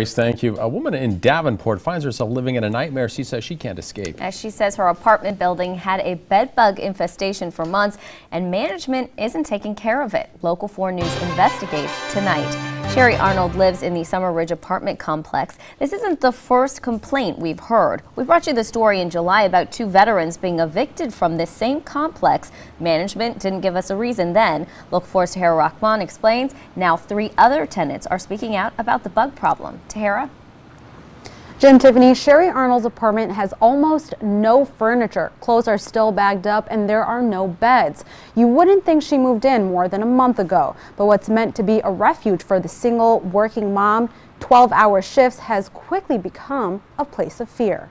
Thank you. A woman in Davenport finds herself living in a nightmare she says she can't escape. As she says, her apartment building had a bed bug infestation for months and management isn't taking care of it. Local 4 News investigates tonight. Sherry Arnold lives in the Summer Ridge apartment complex. This isn't the first complaint we've heard. We brought you the story in July about 2 veterans being evicted from this same complex. Management didn't give us a reason then. Local 4's Tahira Rahman explains now 3 other tenants are speaking out about the bug problem. Tahira? Jim, Tiffany, Sherry Arnold's apartment has almost no furniture. Clothes are still bagged up and there are no beds. You wouldn't think she moved in more than a month ago, but what's meant to be a refuge for the single working mom, 12-hour shifts has quickly become a place of fear.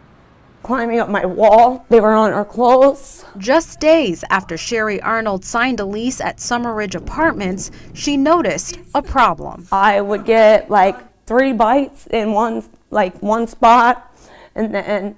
Climbing up my wall, they were on her clothes. Just days after Sherry Arnold signed a lease at Summer Ridge Apartments, she noticed a problem. I would get like 3 bites in one spot, and then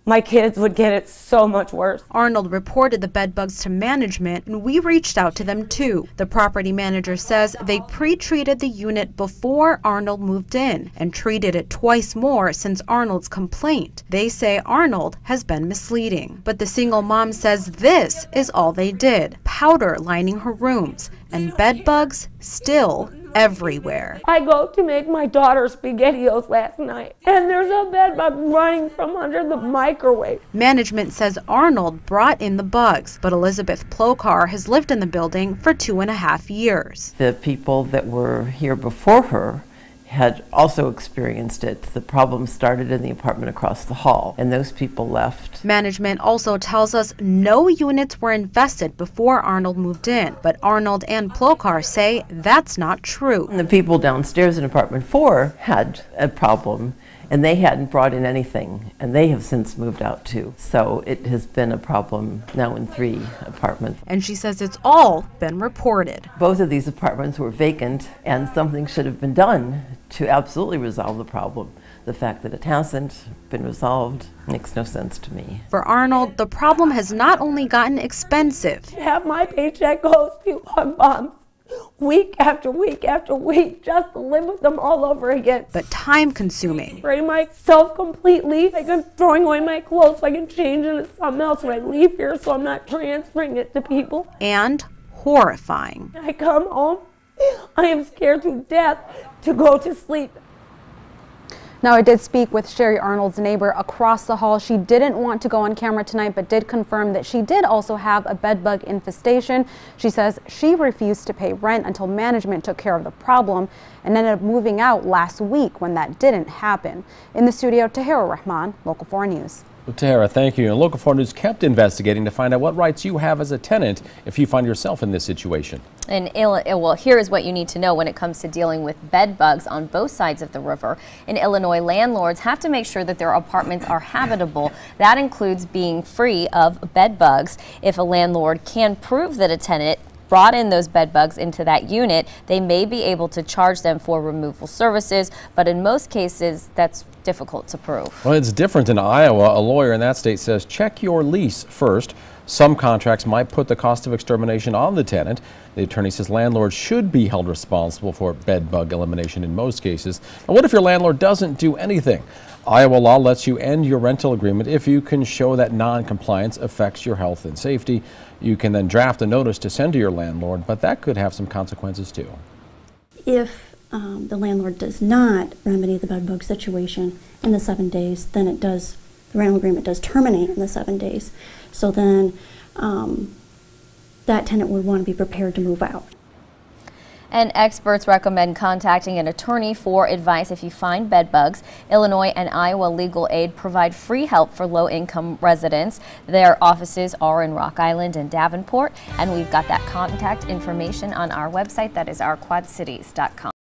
my kids would get it so much worse. Arnold reported the bed bugs to management, and we reached out to them too. The property manager says they pre-treated the unit before Arnold moved in and treated it twice more since Arnold's complaint. They say Arnold has been misleading. But the single mom says this is all they did. Powder lining her rooms and bed bugs still everywhere. I go to make my daughter SpaghettiOs last night, and there's a bed bug running from under the microwave. Management says Arnold brought in the bugs, but Elizabeth Plokar has lived in the building for 2.5 years. The people that were here before her had also experienced it. The problem started in the apartment across the hall, and those people left. Management also tells us no units were infested before Arnold moved in, but Arnold and Plokar say that's not true. And the people downstairs in apartment 4 had a problem, and they hadn't brought in anything, and they have since moved out too. So it has been a problem now in 3 apartments. And she says it's all been reported. Both of these apartments were vacant, and something should have been done to absolutely resolve the problem. The fact that it hasn't been resolved makes no sense to me. For Arnold, the problem has not only gotten expensive. Half my paycheck goes to bug bombs. Week after week after week, just to live with them all over again. But time-consuming. Spraying myself completely. Like I'm throwing away my clothes so I can change into something else when I leave here, so I'm not transferring it to people. And horrifying. I come home, I am scared to death to go to sleep. Now, I did speak with Sherry Arnold's neighbor across the hall. She didn't want to go on camera tonight, but did confirm that she did also have a bed bug infestation. She says she refused to pay rent until management took care of the problem and ended up moving out last week when that didn't happen. In the studio, Tahira Rahman, Local 4 News. Well, Tahira, thank you. And Local 4 News kept investigating to find out what rights you have as a tenant if you find yourself in this situation. And well, here is what you need to know when it comes to dealing with bed bugs on both sides of the river. In Illinois, landlords have to make sure that their apartments are habitable. That includes being free of bed bugs. If a landlord can prove that a tenant brought in those bed bugs into that unit, they may be able to charge them for removal services, but in most cases that's difficult to prove. Well, it's different in Iowa. A lawyer in that state says check your lease first. Some contracts might put the cost of extermination on the tenant. The attorney says landlords should be held responsible for bed bug elimination in most cases. And what if your landlord doesn't do anything? Iowa law lets you end your rental agreement if you can show that non-compliance affects your health and safety. You can then draft a notice to send to your landlord, but that could have some consequences too. If the landlord does not remedy the bed bug situation in the 7 days, then the rental agreement does terminate in the 7 days. So then that tenant would want to be prepared to move out. And experts recommend contacting an attorney for advice if you find bed bugs. Illinois and Iowa Legal Aid provide free help for low-income residents. Their offices are in Rock Island and Davenport, and we've got that contact information on our website. That is ourquadcities.com.